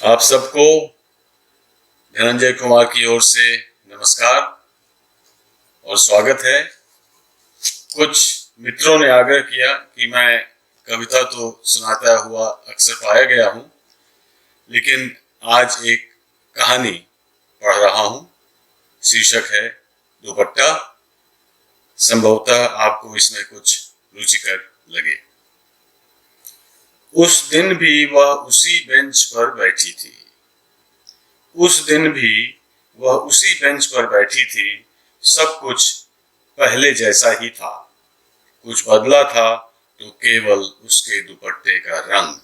आप सबको धनंजय कुमार की ओर से नमस्कार और स्वागत है। कुछ मित्रों ने आग्रह किया कि मैं कविता तो सुनाता हुआ अक्सर पाया गया हूँ, लेकिन आज एक कहानी पढ़ रहा हूँ। शीर्षक है दुपट्टा। संभवतः आपको इसमें कुछ रुचिकर लगे। उस दिन भी वह उसी बेंच पर बैठी थी। उस दिन भी वह उसी बेंच पर बैठी थी। सब कुछ पहले जैसा ही था। कुछ बदला था तो केवल उसके दुपट्टे का रंग,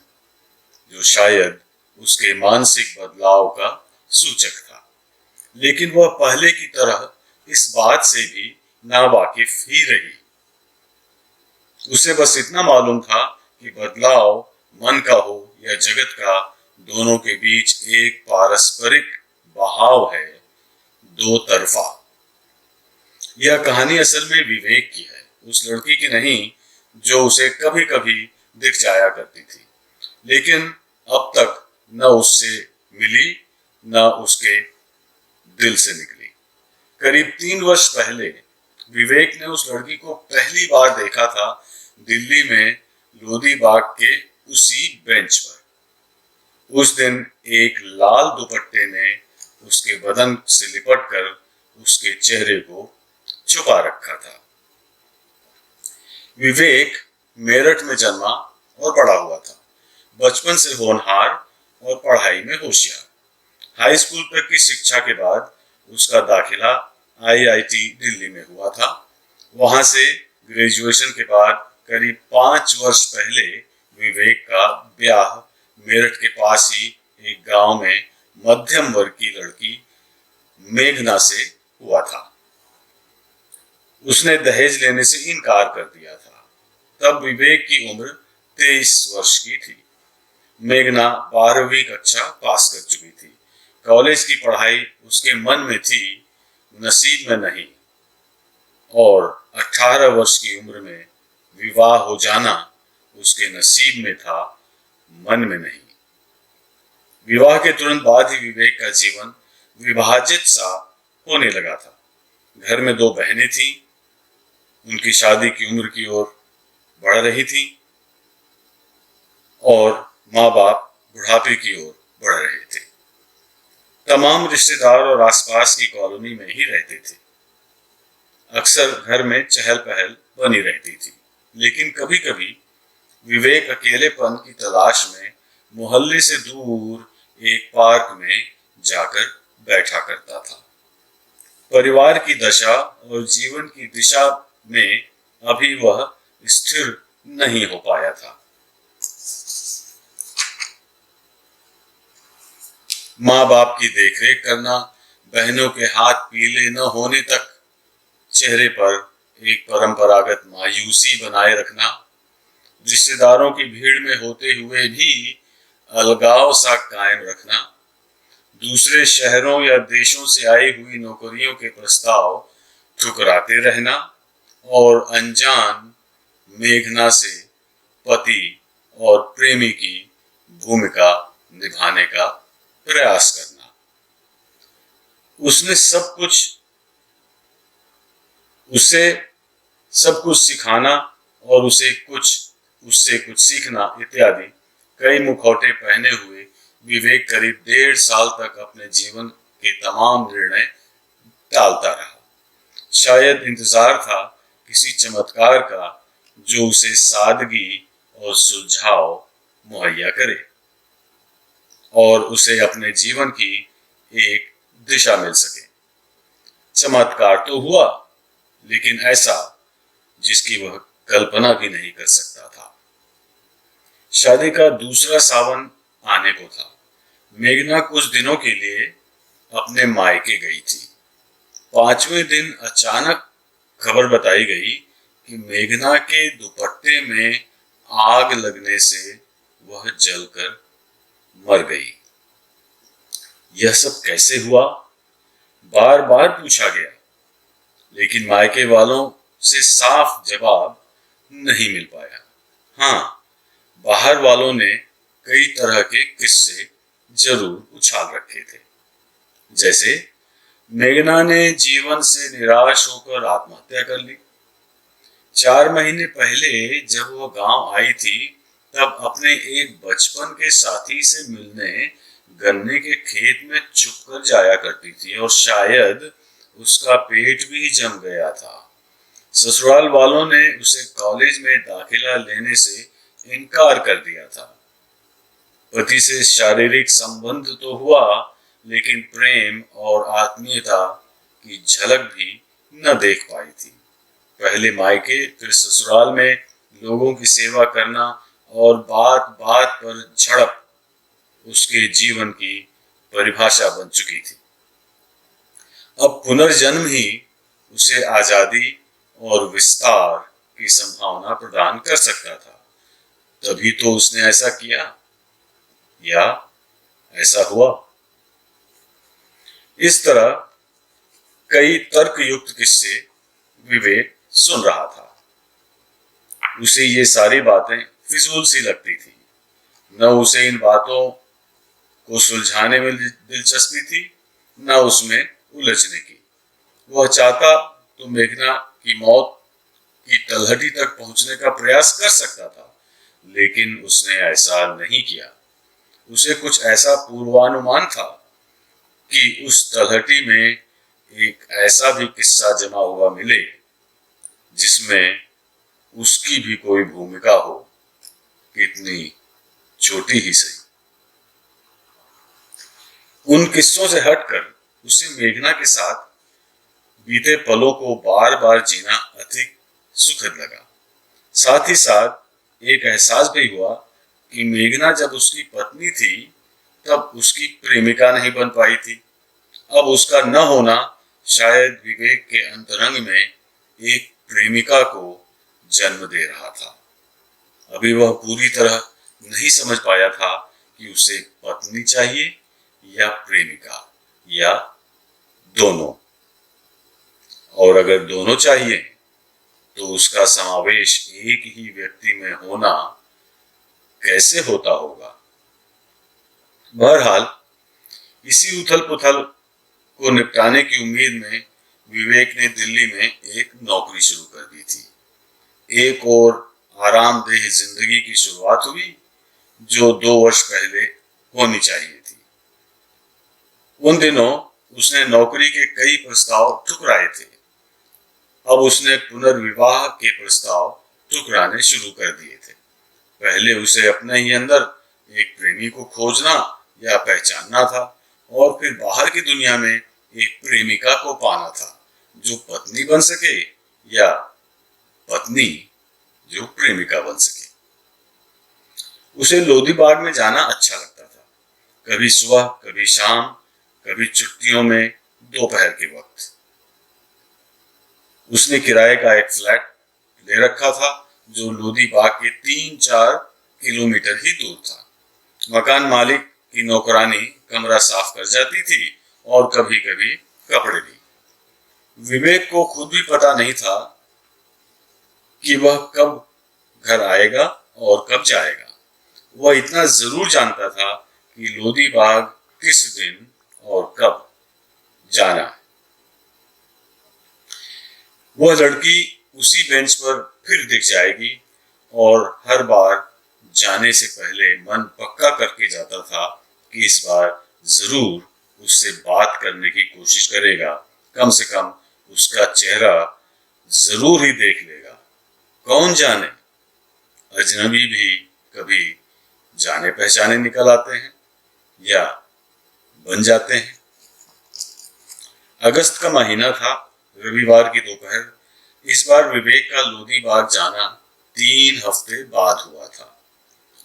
जो शायद उसके मानसिक बदलाव का सूचक था। लेकिन वह पहले की तरह इस बात से भी नावाकिफ ही रही। उसे बस इतना मालूम था कि बदलाव मन का हो या जगत का, दोनों के बीच एक पारस्परिक बहाव है, दो तरफा। यह कहानी असल में विवेक की है, उस लड़की की नहीं जो उसे कभी कभी दिख जाया करती थी, लेकिन अब तक न उससे मिली न उसके दिल से निकली। करीब 3 वर्ष पहले विवेक ने उस लड़की को पहली बार देखा था, दिल्ली में लोधी बाग के उसी बेंच पर। उस दिन एक लाल दुपट्टे ने उसके बदन से लिपटकर उसके चेहरे को छुपा रखा था। विवेक मेरठ में जन्मा और बड़ा हुआ था। बचपन से होनहार और पढ़ाई में होशियार। हाई स्कूल तक की शिक्षा के बाद उसका दाखिला आईआईटी दिल्ली में हुआ था। वहां से ग्रेजुएशन के बाद करीब 5 वर्ष पहले विवेक का ब्याह मेरठ के पास ही एक गांव में मध्यम वर्ग की लड़की मेघना से हुआ था। उसने दहेज लेने से इनकार कर दिया था। तब विवेक की उम्र 23 वर्ष की थी। मेघना 12वीं कक्षा पास कर चुकी थी। कॉलेज की पढ़ाई उसके मन में थी, नसीब में नहीं। और 18 वर्ष की उम्र में विवाह हो जाना उसके नसीब में था, मन में नहीं। विवाह के तुरंत बाद ही विवेक का जीवन विभाजित सा होने लगा था। घर में 2 बहनें थीं। उनकी शादी की उम्र की ओर बढ़ रही थी और माँ बाप बुढ़ापे की ओर बढ़ रहे थे। तमाम रिश्तेदार और आसपास की कॉलोनी में ही रहते थे। अक्सर घर में चहल पहल बनी रहती थी, लेकिन कभी कभी विवेक अकेलेपन की तलाश में मोहल्ले से दूर एक पार्क में जाकर बैठा करता था। परिवार की दशा और जीवन की दिशा में अभी वह स्थिर नहीं हो पाया था। माँ बाप की देखरेख करना, बहनों के हाथ पीले न होने तक चेहरे पर एक परंपरागत मायूसी बनाए रखना, रिश्तेदारों की भीड़ में होते हुए भी अलगाव सा कायम रखना, दूसरे शहरों या देशों से आई हुई नौकरियों के प्रस्ताव ठुकराते रहना और अनजान मेघना से पति और प्रेमी की भूमिका निभाने का प्रयास करना। उसे सब कुछ सिखाना और उससे कुछ सीखना इत्यादि कई मुखौटे पहने हुए विवेक करीब 1.5 साल तक अपने जीवन के तमाम निर्णय टालता रहा। शायद इंतजार था किसी चमत्कार का जो उसे सादगी और सुलझाव मुहैया करे और उसे अपने जीवन की एक दिशा मिल सके। चमत्कार तो हुआ, लेकिन ऐसा जिसकी वह कल्पना भी नहीं कर सकता था। शादी का दूसरा सावन आने को था। मेघना कुछ दिनों के लिए अपने मायके गई थी। 5वें दिन अचानक खबर बताई गई कि मेघना के दुपट्टे में आग लगने से वह जलकर मर गई। यह सब कैसे हुआ? बार बार पूछा गया, लेकिन मायके वालों से साफ जवाब नहीं मिल पाया। हाँ, बाहर वालों ने कई तरह के किस्से जरूर उछाल रखे थे। जैसे मेघना ने जीवन से निराश होकर आत्महत्या कर ली। 4 महीने पहले जब वह गांव आई थी, तब अपने एक बचपन के साथी से मिलने गन्ने के खेत में छुपकर जाया करती थी और शायद उसका पेट भी जम गया था। ससुराल वालों ने उसे कॉलेज में दाखिला लेने से इनकार कर दिया था। पति से शारीरिक संबंध तो हुआ, लेकिन प्रेम और आत्मीयता की झलक भी न देख पाई थी। पहले मायके फिर ससुराल में लोगों की सेवा करना और बात बात पर झड़प उसके जीवन की परिभाषा बन चुकी थी। अब पुनर्जन्म ही उसे आजादी और विस्तार की संभावना प्रदान कर सकता था। तभी तो उसने ऐसा किया, या ऐसा हुआ। इस तरह कई तर्कयुक्त किस्से विवेक सुन रहा था। उसे ये सारी बातें फिजूल सी लगती थी। न उसे इन बातों को सुलझाने में दिलचस्पी थी, न उसमें उलझने की। वह चाहता तो मेघना की मौत की तलहटी तक पहुंचने का प्रयास कर सकता था, लेकिन उसने ऐसा नहीं किया। उसे कुछ ऐसा पूर्वानुमान था कि उस तलहटी में एक ऐसा भी किस्सा जमा हुआ मिले जिसमें उसकी भी कोई भूमिका हो, कितनी छोटी ही सही। उन किस्सों से हटकर उसे मेघना के साथ बीते पलों को बार बार जीना अधिक सुखद लगा। साथ ही साथ एक एहसास भी हुआ कि मेघना जब उसकी पत्नी थी, तब उसकी प्रेमिका नहीं बन पाई थी। अब उसका न होना शायद विवेक के अंतरंग में एक प्रेमिका को जन्म दे रहा था। अभी वह पूरी तरह नहीं समझ पाया था कि उसे पत्नी चाहिए या प्रेमिका, या दोनों। और अगर दोनों चाहिए तो उसका समावेश एक ही व्यक्ति में होना कैसे होता होगा। बहरहाल इसी उथल पुथल को निपटाने की उम्मीद में विवेक ने दिल्ली में एक नौकरी शुरू कर दी थी। एक और आरामदेह जिंदगी की शुरुआत हुई जो 2 वर्ष पहले होनी चाहिए थी। उन दिनों उसने नौकरी के कई प्रस्ताव ठुकराए थे। अब उसने पुनर्विवाह के प्रस्ताव ठुकराने शुरू कर दिए थे। पहले उसे अपने ही अंदर एक प्रेमी को खोजना या पहचानना था, और फिर बाहर की दुनिया में एक प्रेमिका को पाना था जो पत्नी बन सके, या पत्नी जो प्रेमिका बन सके। उसे लोधी बाग में जाना अच्छा लगता था। कभी सुबह, कभी शाम, कभी छुट्टियों में दोपहर के वक्त। उसने किराए का एक फ्लैट ले रखा था जो लोधी बाग के 3-4 किलोमीटर ही दूर था। मकान मालिक की नौकरानी कमरा साफ कर जाती थी और कभी कभी कपड़े भी। विवेक को खुद भी पता नहीं था कि वह कब घर आएगा और कब जाएगा। वह इतना जरूर जानता था कि लोधी बाग किस दिन और कब जाना है। वह लड़की उसी बेंच पर फिर दिख जाएगी और हर बार जाने से पहले मन पक्का करके जाता था कि इस बार जरूर उससे बात करने की कोशिश करेगा। कम से कम उसका चेहरा जरूर ही देख लेगा। कौन जाने, अजनबी भी कभी जाने पहचाने निकल आते हैं या बन जाते हैं। अगस्त का महीना था, रविवार की दोपहर। इस बार विवेक का लोधी बाग जाना 3 हफ्ते बाद हुआ था।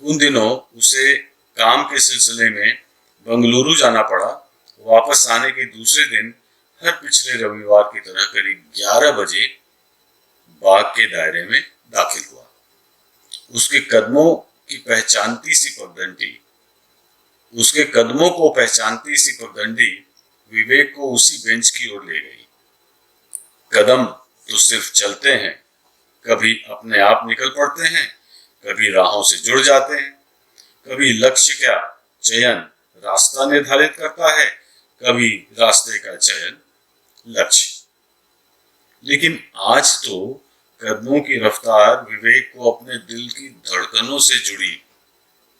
उन दिनों उसे काम के सिलसिले में बंगलुरु जाना पड़ा। वापस आने के दूसरे दिन हर पिछले रविवार की तरह करीब 11 बजे बाग के दायरे में दाखिल हुआ। उसके कदमों को पहचानती सी पगडंडी विवेक को उसी बेंच की ओर ले गई। कदम तो सिर्फ चलते हैं, कभी अपने आप निकल पड़ते हैं, कभी राहों से जुड़ जाते हैं, कभी लक्ष्य का चयन रास्ता निर्धारित करता है, कभी रास्ते का चयन लक्ष्य। लेकिन आज तो कदमों की रफ्तार विवेक को अपने दिल की धड़कनों से जुड़ी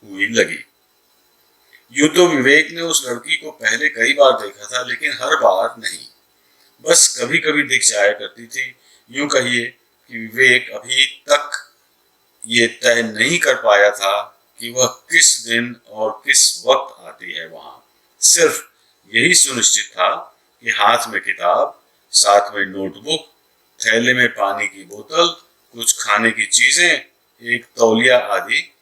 हुई लगी। यूं तो विवेक ने उस लड़की को पहले कई बार देखा था, लेकिन हर बार नहीं, बस कभी कभी दिख जाया करती थी। यूं कहिए कि विवेक अभी तक ये तय नहीं कर पाया था कि वह किस दिन और किस वक्त आती है वहां। सिर्फ यही सुनिश्चित था कि हाथ में किताब, साथ में नोटबुक, थैले में पानी की बोतल, कुछ खाने की चीजें, एक तौलिया आदि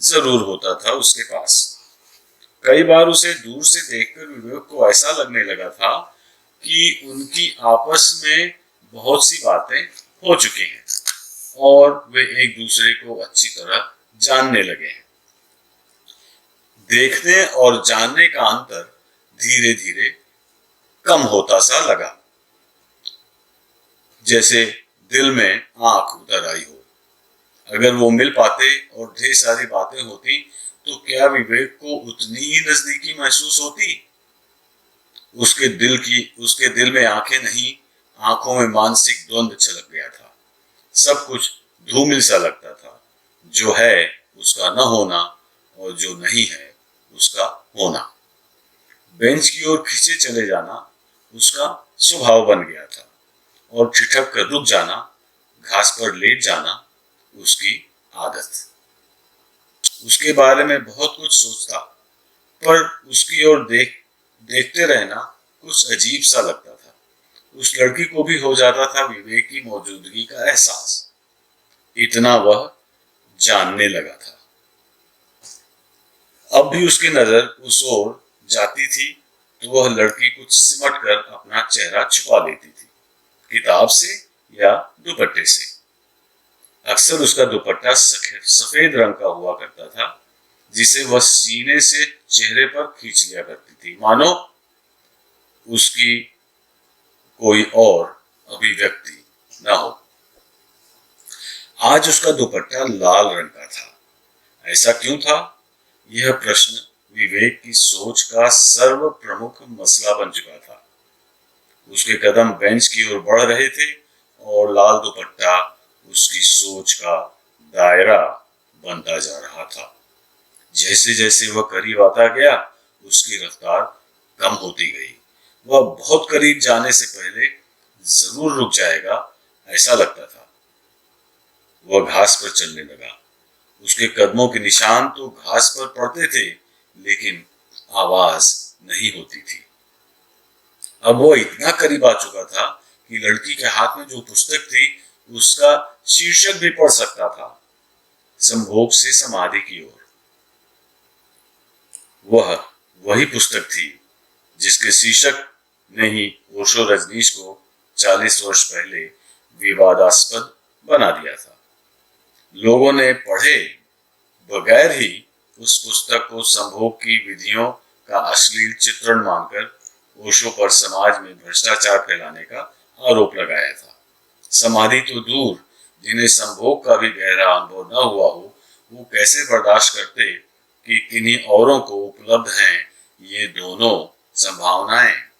जरूर होता था उसके पास। कई बार उसे दूर से देखकर विवेक को ऐसा लगने लगा था कि उनकी आपस में बहुत सी बातें हो चुकी हैं और वे एक दूसरे को अच्छी तरह जानने लगे हैं। देखने और जानने का अंतर धीरे धीरे कम होता सा लगा, जैसे दिल में आंख उतर आई हो। अगर वो मिल पाते और ढेर सारी बातें होती तो क्या विवेक को उतनी ही नजदीकी महसूस होती? उसके दिल में आंखें नहीं, आंखों में मानसिक द्वंद्व छलक गया था। सब कुछ धूमिल सा लगता था। जो है उसका न होना और जो नहीं है उसका होना। बेंच की ओर खींचे चले जाना उसका स्वभाव बन गया था और ठिठक कर रुक जाना, घास पर लेट जाना उसकी आदत। उसके बारे में बहुत कुछ सोचता, पर उसकी ओर देखते रहना कुछ अजीब सा लगता था। उस लड़की को भी हो जाता था विवेक की मौजूदगी का एहसास। इतना वह जानने लगा था। अब भी उसकी नजर उस ओर जाती थी तो वह लड़की कुछ सिमट कर अपना चेहरा छुपा लेती थी, किताब से या दुपट्टे से। अक्सर उसका दुपट्टा सफेद रंग का हुआ करता था, जिसे वह सीने से चेहरे पर खींच लिया करती थी, मानो उसकी कोई और अभिव्यक्ति न हो। आज उसका दुपट्टा लाल रंग का था। ऐसा क्यों था? यह प्रश्न विवेक की सोच का सर्व प्रमुख मसला बन चुका था। उसके कदम बेंच की ओर बढ़ रहे थे और लाल दुपट्टा उसकी सोच का दायरा बनता जा रहा था। जैसे जैसे वह करीब आता गया उसकी रफ्तार कम होती गई। वह बहुत करीब जाने से पहले जरूर रुक जाएगा, ऐसा लगता था। वह घास पर चलने लगा। उसके कदमों के निशान तो घास पर पड़ते थे, लेकिन आवाज नहीं होती थी। अब वह इतना करीब आ चुका था कि लड़की के हाथ में जो पुस्तक थी उसका शीर्षक भी पढ़ सकता था, संभोग से समाधि की ओर। वह वही पुस्तक थी जिसके शीर्षक ने ही ओशो रजनीश को 40 वर्ष पहले विवादास्पद बना दिया था। लोगों ने पढ़े बगैर ही उस पुस्तक को संभोग की विधियों का अश्लील चित्रण मानकर ओशो पर समाज में भ्रष्टाचार फैलाने का आरोप लगाया था। समाधि तो दूर, जिन्हें संभोग का भी गहरा अनुभव न हुआ हो, वो कैसे बर्दाश्त करते कि किन्हीं औरों को उपलब्ध हैं ये दोनों संभावनाएं।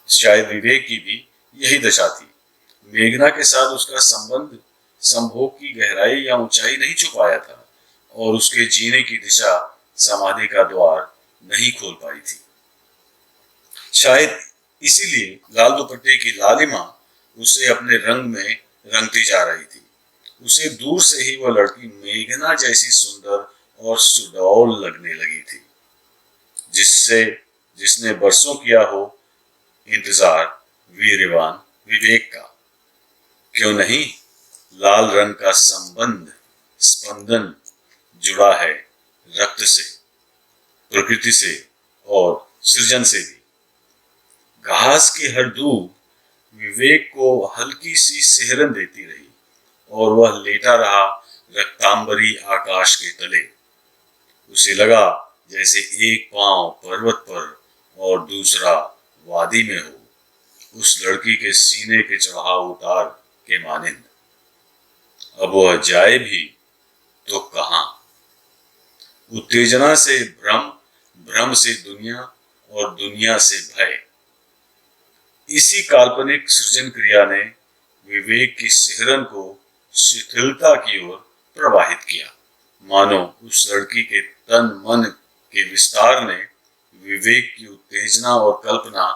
शायद विवेक की भी यही दशा थी। मेघना के साथ उसका संबंध संभोग की गहराई या ऊंचाई नहीं छुपाया था और उसके जीने की दिशा समाधि का द्वार नहीं खोल पाई थी। शायद इसीलिए लाल दुपट्टे की लालिमा उसे अपने रंग में रंगती जा रही थी। उसे दूर से ही वह लड़की मेघना जैसी सुंदर और सुडौल लगने लगी थी, जिसने बरसों किया हो इंतजार वीर्यवान विवेक का। क्यों नहीं, लाल रंग का स्पंदन जुड़ा है रक्त से, प्रकृति से और सृजन से भी। घास की हर धूप विवेक को हल्की सी सिहरन देती रही और वह लेटा रहा रक्तांबरी आकाश के तले। उसे लगा जैसे एक पांव पर्वत पर और दूसरा वादी में हो, उस लड़की के सीने के चढ़ाव उतार के मानिंद। अब वह जाए भी तो कहां? उत्तेजना से भ्रम भ्रम से दुनिया और दुनिया से भय। इसी काल्पनिक सृजन क्रिया ने विवेक की सिहरन को शिथिलता की ओर प्रवाहित किया। मानो उस लड़की के तन मन के विस्तार ने विवेक की उत्तेजना और कल्पना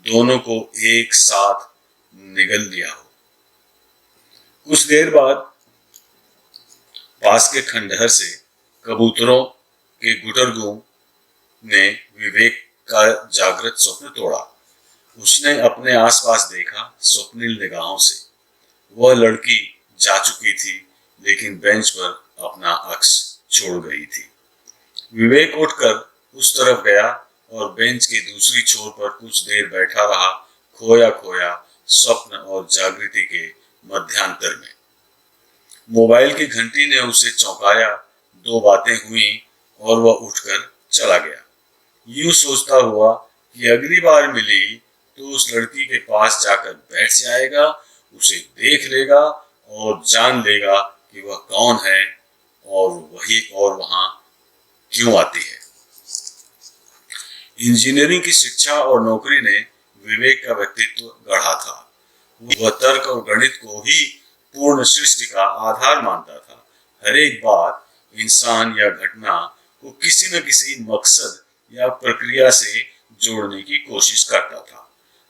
दोनों को एक साथ निगल लिया हो। कुछ देर बाद पास के खंडहर से कबूतरों के गुटरगू ने विवेक का जागृत स्वप्न तोड़ा। उसने अपने आसपास देखा स्वप्निल निगाहों से। वह लड़की जा चुकी थी, लेकिन बेंच पर अपना अक्स छोड़ गई थी। विवेक उठकर उस तरफ गया और बेंच की दूसरी छोर पर कुछ देर बैठा रहा, खोया खोया स्वप्न और जागृति के मध्यांतर में। मोबाइल की घंटी ने उसे चौंकाया। दो बातें हुई और वह उठकर चला गया, यूं सोचता हुआ कि अगली बार मिली तो उस लड़की के पास जाकर बैठ जाएगा, उसे देख लेगा और जान लेगा कि वह कौन है और वहां क्यों आती है। इंजीनियरिंग की शिक्षा और नौकरी ने विवेक का व्यक्तित्व गढ़ा था। वह तर्क और गणित को ही पूर्ण सृष्टि का आधार मानता था। हर एक बात, इंसान या घटना को किसी न किसी मकसद या प्रक्रिया से जोड़ने की कोशिश करता था।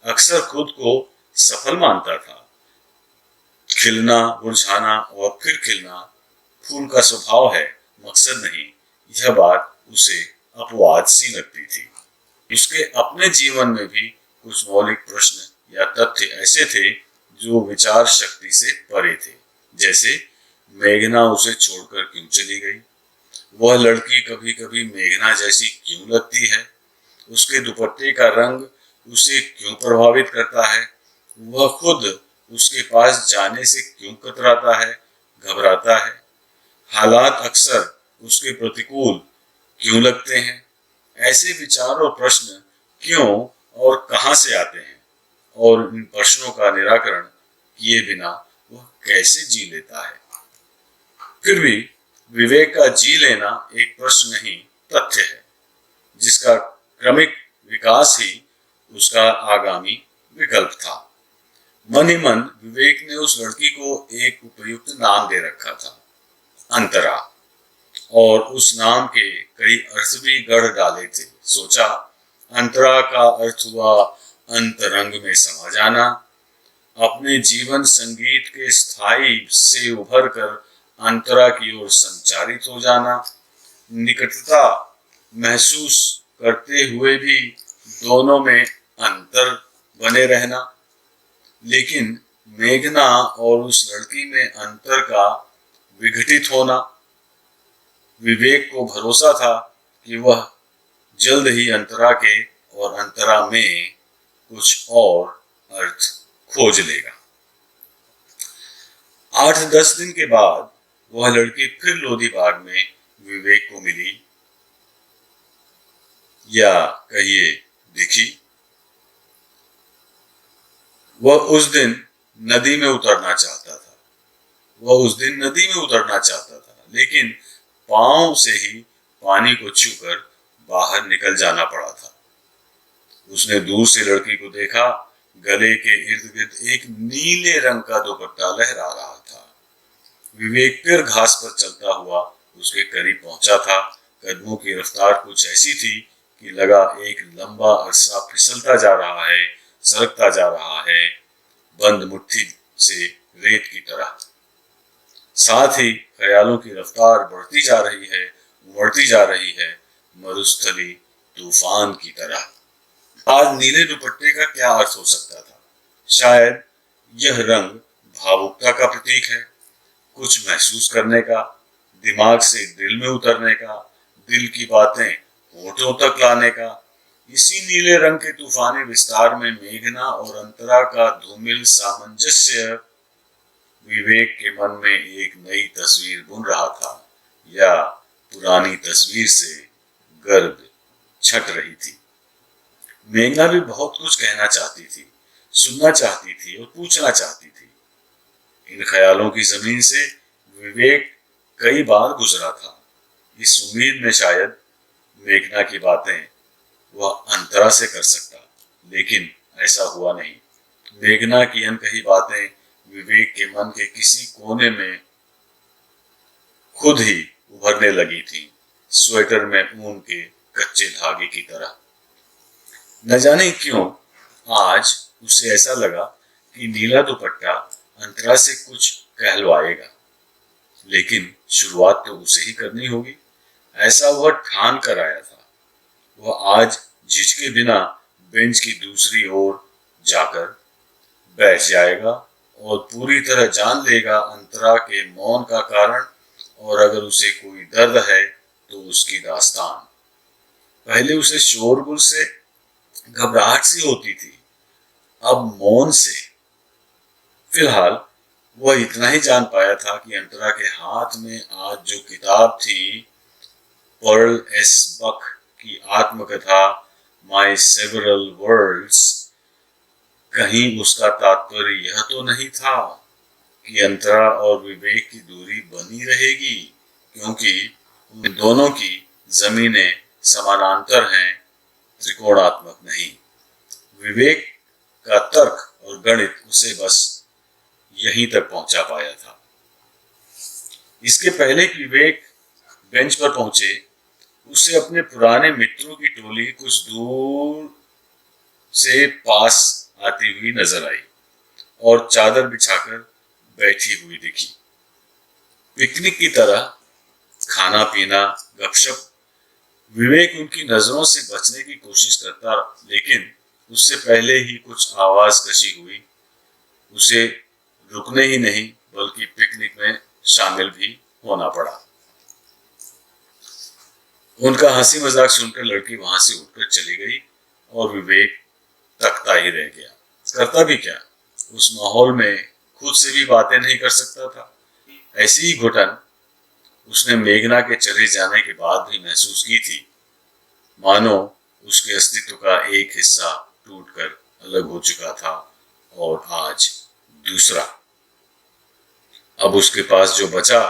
अक्सर खुद को सफल मानता था। खिलना, मुरझाना और फिर खिलना फूल का स्वभाव है, मकसद नहीं। यह बात उसे अपवाद सी लगती थी। उसके अपने जीवन में भी कुछ मौलिक प्रश्न या तथ्य ऐसे थे जो विचार शक्ति से परे थे। जैसे मेघना उसे छोड़कर क्यों चली गई? वह लड़की कभी कभी मेघना जैसी क्यों लगती है? उसके दुपट्टे का रंग उसे क्यों प्रभावित करता है? वह खुद उसके पास जाने से क्यों कतराता है, घबराता है? हालात अक्सर उसके प्रतिकूल क्यों लगते हैं? ऐसे विचार और प्रश्न क्यों और कहां से आते हैं, और इन प्रश्नों का निराकरण किए बिना वह कैसे जी लेता है? फिर भी विवेक का जी लेना एक प्रश्न नहीं, तथ्य है, जिसका क्रमिक विकास ही उसका आगामी विकल्प था। मन ही मन विवेक ने उस लड़की को एक उपयुक्त नाम दे रखा था, अंतरा, और उस नाम के कई अर्थ भी गढ़ डाले थे। सोचा, अंतरा का अर्थ हुआ अंतरंग में समा जाना, अपने जीवन संगीत के स्थायी से उभर कर अंतरा की ओर संचारित हो जाना, निकटता महसूस करते हुए भी दोनों में अंतर बने रहना। लेकिन मेघना और उस लड़की में अंतर का विघटित होना। विवेक को भरोसा था कि वह जल्द ही अंतरा के और अंतरा में कुछ और अर्थ खोज लेगा। 8-10 दिन के बाद वह लड़की फिर लोधी बाग में विवेक को मिली, या कहिए दिखी। वह उस दिन नदी में उतरना चाहता था, लेकिन पांव से ही पानी को छूकर बाहर निकल जाना पड़ा था। उसने दूर से लड़की को देखा। गले के इर्द गिर्द एक नीले रंग का दुपट्टा लहरा रहा था। विवेक फिर घास पर चलता हुआ उसके करीब पहुंचा था। कदमों की रफ्तार कुछ ऐसी थी कि लगा एक लंबा अरसा फिसलता जा रहा है, सरकता जा रहा है, बंद मुट्ठी से रेत की तरह। साथ ही ख्यालों की रफ्तार बढ़ती जा रही है, उमड़ती जा रही है, मरुस्थली तूफान की तरह। आज नीले दुपट्टे का क्या अर्थ हो सकता था? शायद यह रंग भावुकता का प्रतीक है, कुछ महसूस करने का, दिमाग से दिल में उतरने का, दिल की बातें होठों तक लाने का। इसी नीले रंग के तूफानी विस्तार में मेघना और अंतरा का धूमिल सामंजस्य विवेक के मन में एक नई तस्वीर बुन रहा था, या पुरानी तस्वीर से गर्द छट रही थी। मेघना भी बहुत कुछ कहना चाहती थी, सुनना चाहती थी और पूछना चाहती थी। इन ख्यालों की जमीन से विवेक कई बार गुजरा था, इस उम्मीद में शायद मेघना की बातें वह अंतरा से कर सकता, लेकिन ऐसा हुआ नहीं। मेघना की अनकही बातें विवेक के मन के किसी कोने में खुद ही उभरने लगी थी, स्वेटर में ऊन के कच्चे धागे की तरह। न जाने क्यों आज उसे ऐसा लगा कि नीला दुपट्टा अंतरा से कुछ कहलवाएगा, लेकिन शुरुआत तो उसे ही करनी होगी, ऐसा वह ठान कर आया था। वह आज झिझके बिना बेंच की दूसरी ओर जाकर बैठ जाएगा और पूरी तरह जान लेगा अंतरा के मौन का कारण, और अगर उसे कोई दर्द है तो उसकी दास्तान। पहले उसे शोरगुल से घबराहट सी होती थी, अब मौन से। फिलहाल वह इतना ही जान पाया था कि अंतरा के हाथ में आज जो किताब थी, पर्ल एस बक की आत्मकथा माई सेवरल वर्ल्ड्स, कहीं उसका तात्पर्य यह तो नहीं था कि अंतरा और विवेक की दूरी बनी रहेगी, क्योंकि उन दोनों की जमीनें समानांतर हैं, त्रिकोणात्मक नहीं। विवेक का तर्क और गणित उसे बस यहीं तक पहुंचा पाया था। इसके पहले कि विवेक बेंच पर पहुंचे, उसे अपने पुराने मित्रों की टोली कुछ दूर से पास आती हुई नजर आई और चादर बिछाकर बैठी हुई दिखी। पिकनिक की तरह खाना पीना गपशप। विवेक उनकी नजरों से बचने की कोशिश करता, लेकिन उससे पहले ही कुछ आवाज कशी हुई। उसे रुकने ही नहीं बल्कि पिकनिक में शामिल भी होना पड़ा। उनका हंसी मजाक सुनकर लड़की वहां से उठकर चली गई और विवेक तकता ही रह गया। करता भी क्या, उस माहौल में खुद से भी बातें नहीं कर सकता था। ऐसी ही घुटन उसने मेघना के चले जाने के बाद भी महसूस की थी, मानो उसके अस्तित्व का एक हिस्सा टूटकर अलग हो चुका था और आज दूसरा। अब उसके पास जो बचा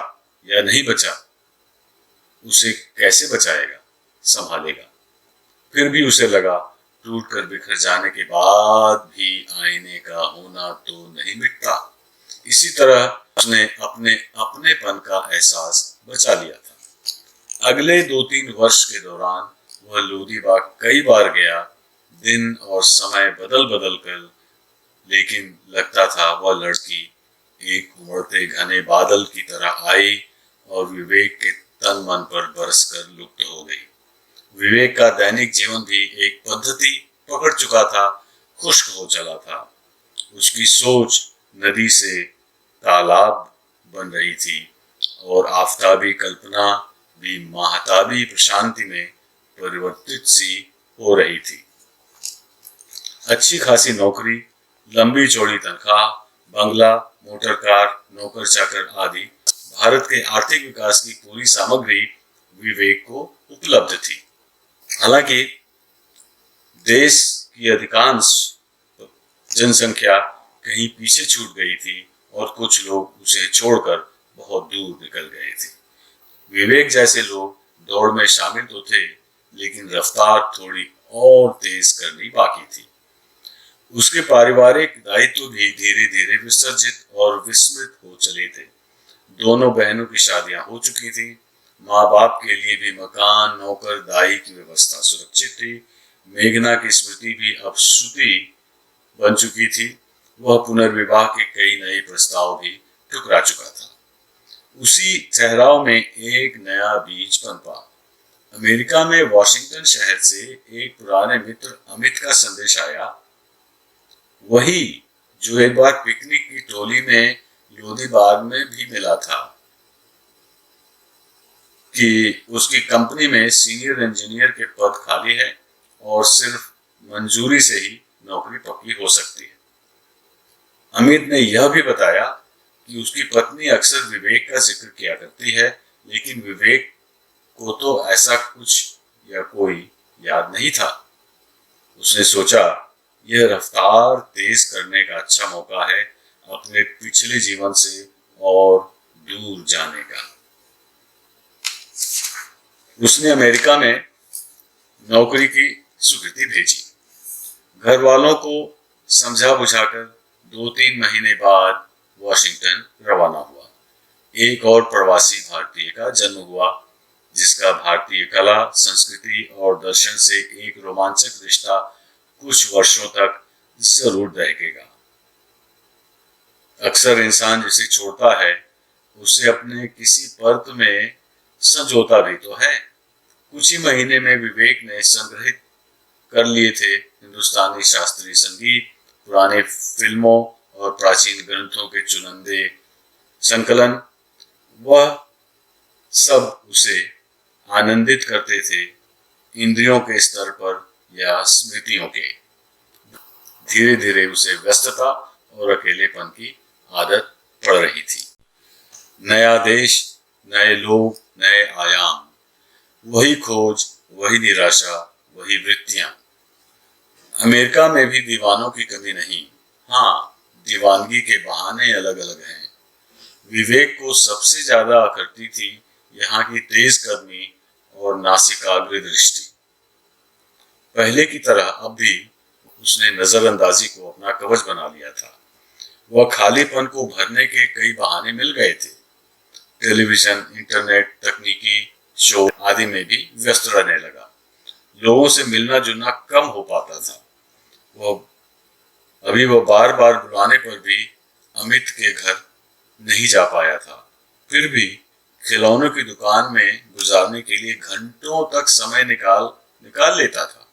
या नहीं बचा, उसे कैसे बचाएगा, संभालेगा। फिर भी उसे लगा टूट कर बिखर जाने के बाद भी आईने का होना तो नहीं मिटता। इसी तरह उसने अपने अपनेपन का एहसास बचा लिया था। अगले 2-3 वर्ष के दौरान वह लोदीबाग कई बार गया, दिन और समय बदल बदल कर, लेकिन लगता था वह लड़की एक उमड़ते घने बादल की तरह आई और विवेक के तन मन पर बरसकर लुप्त हो गई। विवेक का दैनिक जीवन भी एक पद्धति पकड़ चुका था, खुश्क हो चला था। उसकी सोच नदी से तालाब बन रही थी और आफताबी कल्पना भी महताबी प्रशांति में परिवर्तित सी हो रही थी। अच्छी खासी नौकरी, लंबी चौड़ी तनख्वाह, बंगला, मोटर कार, नौकर चाकर आदि भारत के आर्थिक विकास की पूरी सामग्री विवेक को उपलब्ध थी। हालांकि देश की अधिकांश जनसंख्या कहीं पीछे छूट गई थी और कुछ लोग उसे छोड़कर बहुत दूर निकल गए थे। विवेक जैसे लोग दौड़ में शामिल तो थे, लेकिन रफ्तार थोड़ी और तेज करनी बाकी थी। उसके पारिवारिक दायित्व भी धीरे धीरे विसर्जित और विस्मृत हो चले थे। दोनों बहनों की शादियां हो चुकी थी, माँ बाप के लिए भी मकान, नौकर, दाई की व्यवस्था सुरक्षित थी। मेघना की स्मृति भी अब श्रुति बन चुकी थी। वह पुनर्विवाह के कई नए प्रस्ताव भी ठुकरा चुका था। उसी ठहराव में एक नया बीज पनपा। अमेरिका में वॉशिंगटन शहर से एक पुराने मित्र अमित का संदेश आया, वही जो एक बार पिकनिक की टोली में लोदीबाग में भी मिला था, कि उसकी कंपनी में सीनियर इंजीनियर के पद खाली है और सिर्फ मंजूरी से ही नौकरी पक्की हो सकती है। अमित ने यह भी बताया कि उसकी पत्नी अक्सर विवेक का जिक्र किया करती है, लेकिन विवेक को तो ऐसा कुछ या कोई याद नहीं था। उसने सोचा, यह रफ्तार तेज करने का अच्छा मौका है अपने पिछले जीवन से और दूर जाने का। उसने अमेरिका में नौकरी की स्वीकृति भेजी। घर वालों को समझा बुझाकर 2-3 महीने बाद वॉशिंगटन रवाना हुआ। एक और प्रवासी भारतीय का जन्म हुआ, जिसका भारतीय कला, संस्कृति और दर्शन से एक रोमांचक रिश्ता कुछ वर्षों तक जरूर रहेगा। अक्सर इंसान जिसे छोड़ता है उसे अपने किसी परत में संजोता भी तो है। कुछ ही महीने में विवेक ने संग्रहित कर लिए थे हिंदुस्तानी शास्त्रीय संगीत, पुराने फिल्मों और प्राचीन ग्रंथों के चुनिंदे संकलन। वह सब उसे आनंदित करते थे, इंद्रियों के स्तर पर या स्मृतियों के। धीरे धीरे उसे व्यस्तता और अकेलेपन की आदत पड़ रही थी। नया देश, नए लोग, नए आयाम, वही खोज, वही निराशा, वही वृत्तियां। अमेरिका में भी दीवानों की कमी नहीं। हाँ, दीवानगी के बहाने अलग अलग हैं। विवेक को सबसे ज्यादा आकर्षती थी यहाँ की तेज कदमी और नासिकाग्र दृष्टि। पहले की तरह अब भी उसने नजरअंदाजी को अपना कवच बना लिया था। वह खालीपन को भरने के कई बहाने मिल गए थे। टेलीविजन, इंटरनेट, तकनीकी शो आदि में भी व्यस्त रहने लगा। लोगों से मिलना जुलना कम हो पाता था। वह बार बार बुलाने पर भी अमित के घर नहीं जा पाया था। फिर भी खिलौनों की दुकान में गुजारने के लिए घंटों तक समय निकाल लेता था।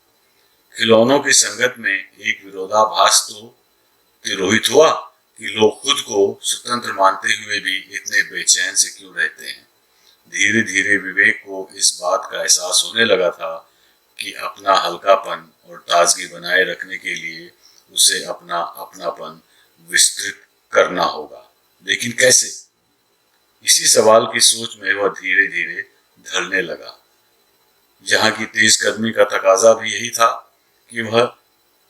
खिलौनों की संगत में एक विरोधाभास तो तिरोहित हुआ कि लोग खुद को स्वतंत्र मानते हुए भी इतने बेचैन से क्यों रहते हैं। धीरे धीरे विवेक को इस बात का एहसास होने लगा था कि अपना हल्कापन और ताजगी बनाए रखने के लिए उसे अपना अपनापन विस्तृत करना होगा। लेकिन कैसे? इसी सवाल की सोच में वह धीरे धीरे ढलने लगा। यहाँ की तेज कदमी का तकाजा भी यही था कि वह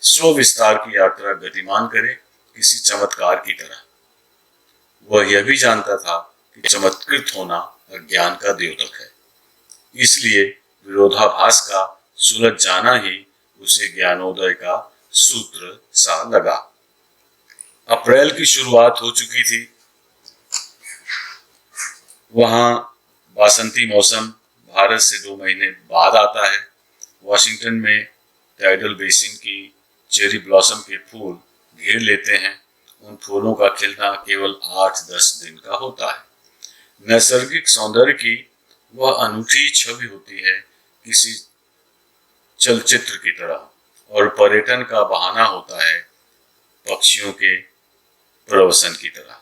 स्व विस्तार की यात्रा गतिमान करे, किसी चमत्कार की तरह। वह यह भी जानता था कि चमत्कृत होना अज्ञान का द्योतक है। इसलिए विरोधाभास का सुलझ जाना ही उसे ज्ञानोदय का सूत्र सा लगा। अप्रैल की शुरुआत हो चुकी थी। वहां बासंती मौसम भारत से 2 महीने बाद आता है। वॉशिंगटन में टाइडल बेसिन की चेरी ब्लॉसम के फूल घेर लेते हैं। उन फूलों का खिलना केवल 8-10 दिन का होता है। नैसर्गिक सौंदर्य की वह अनूठी छवि होती है, किसी चलचित्र की तरह, और पर्यटन का बहाना होता है पक्षियों के प्रवसन की तरह।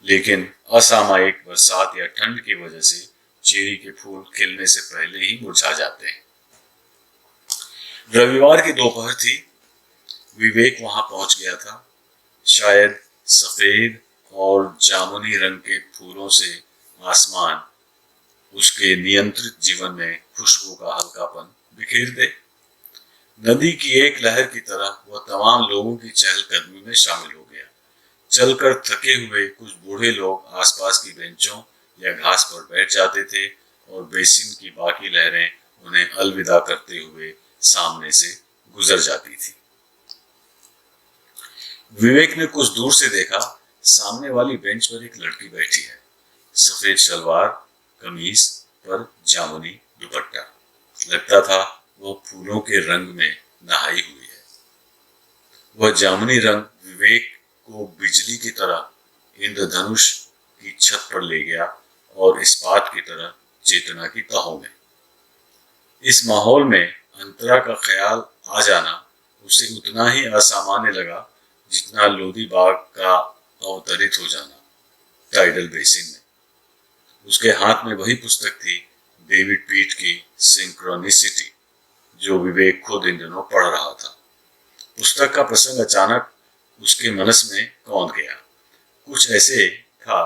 लेकिन असामयिक बरसात या ठंड की वजह से चेरी के फूल खिलने से पहले ही मुरझा जाते हैं। रविवार की दोपहर थी। विवेक वहां पहुंच गया था। शायद सफेद और जामुनी रंग के फूलों से आसमान उसके नियंत्रित जीवन में खुशबू का हल्कापन बिखेर दे। नदी की एक लहर की तरह वह तमाम लोगों की चहलकदमी में शामिल हो गया। चलकर थके हुए कुछ बूढ़े लोग आसपास की बेंचों या घास पर बैठ जाते थे और बेसिन की बाकी लहरें उन्हें अलविदा करते हुए सामने से गुजर जाती थी। विवेक ने कुछ दूर से देखा, सामने वाली बेंच पर एक लड़की बैठी है। सफेद शलवार कमीज पर जामुनी दुपट्टा। लगता था वह फूलों के रंग में नहाई हुई है। वह जामुनी रंग विवेक को बिजली की तरह इंद्रधनुष की छत पर ले गया और इस्पात की तरह चेतना की तहों में। इस माहौल में अंतरा का ख्याल आ जाना उसे उतना ही असामान्य लगा जितना लोधी बाग का अवतरित हो जाना टाइडल बेसिन में। उसके हाथ में वही पुस्तक थी, डेविड पीट की सिंक्रोनिसिटी, जो विवेक खुद इन दिनों पढ़ रहा था। पुस्तक का प्रसंग अचानक उसके मनस में कौंध गया। कुछ ऐसे था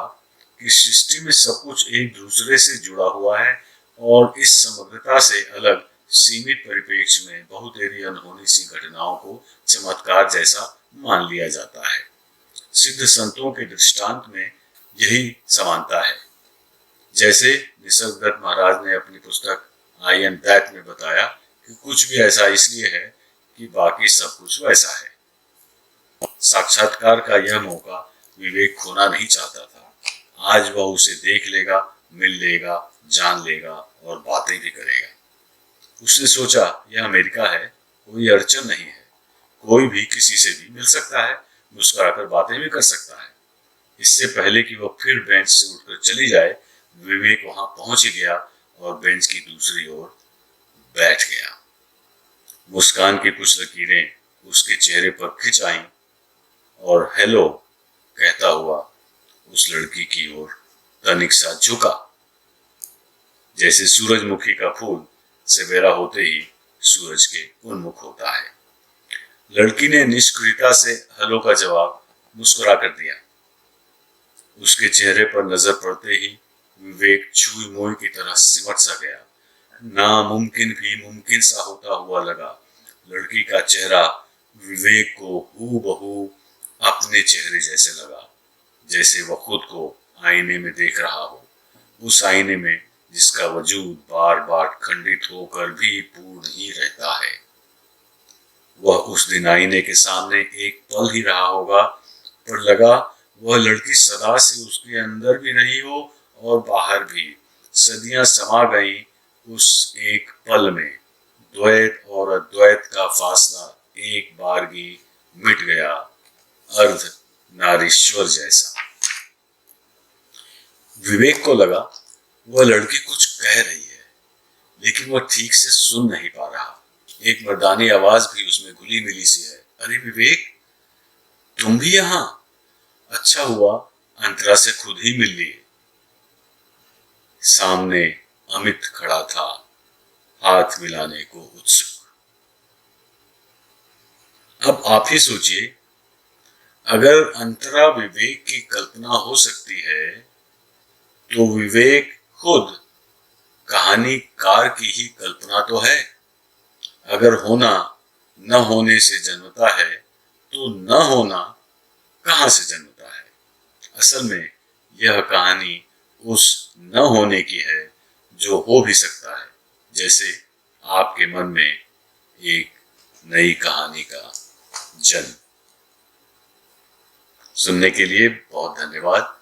कि सृष्टि में सब कुछ एक दूसरे से जुड़ा हुआ है और इस समग्रता से अलग सीमित परिप्रेक्ष्य में बहुतेरी अनहोनी सी घटनाओं को चमत्कार जैसा मान लिया जाता है। सिद्ध संतों के दृष्टांत में यही समानता है। जैसे निसर्गदत्त महाराज ने अपनी पुस्तक आई एम दैट में बताया कि कुछ भी ऐसा इसलिए है कि बाकी सब कुछ वैसा है। साक्षात्कार का यह मौका विवेक खोना नहीं चाहता था। आज वह उसे देख लेगा, मिल लेगा, जान लेगा और बातें भी करेगा। उसने सोचा, यह अमेरिका है, कोई अड़चन नहीं है, कोई भी किसी से भी मिल सकता है, मुस्कुराकर बातें भी कर सकता है। इससे पहले कि वह फिर बेंच से उठकर चली जाए, विवेक वहां पहुंच गया और बेंच की दूसरी ओर बैठ गया। मुस्कान की कुछ लकीरें उसके चेहरे पर खिंच आईं और हेलो कहता हुआ उस लड़की की ओर तनिक सा झुका, जैसे सूरजमुखी का फूल सवेरा होते ही सूरज के उन्मुख होता है। लड़की ने निष्क्रियता से हेलो का जवाब मुस्कुरा कर दिया। उसके चेहरे पर नजर पड़ते ही विवेक छुई मुई की तरह सिमट सा गया। नामुमकिन भी मुमकिन सा होता हुआ लगा। लड़की का चेहरा विवेक को हूबहू अपने चेहरे जैसे लगा, जैसे वह खुद को आईने में देख रहा हो, उस आईने में जिसका वजूद बार बार खंडित होकर भी पूर्ण ही रहता है। वह उस दिन आईने के सामने एक पल ही रहा होगा, पर लगा वह लड़की सदा से उसके अंदर भी रही हो और बाहर भी। सदियां समा गई उस एक पल में। द्वैत और अद्वैत का फासला एक बारगी मिट गया, अर्ध नारीश्वर जैसा। विवेक को लगा वह लड़की कुछ कह रही है, लेकिन वह ठीक से सुन नहीं पा रहा। एक मर्दानी आवाज भी उसमें घुली मिली सी है, अरे विवेक, तुम भी यहाँ? अच्छा हुआ अंतरा से खुद ही मिल लिए। सामने अमित खड़ा था, हाथ मिलाने को उत्सुक। अब आप ही सोचिए, अगर अंतरा विवेक की कल्पना हो सकती है, तो विवेक खुद कहानीकार की ही कल्पना तो है। अगर होना न होने से जन्मता है, तो न होना कहां से जन्मता है? असल में यह कहानी उस न होने की है जो हो भी सकता है, जैसे आपके मन में एक नई कहानी का जन्म। सुनने के लिए बहुत धन्यवाद।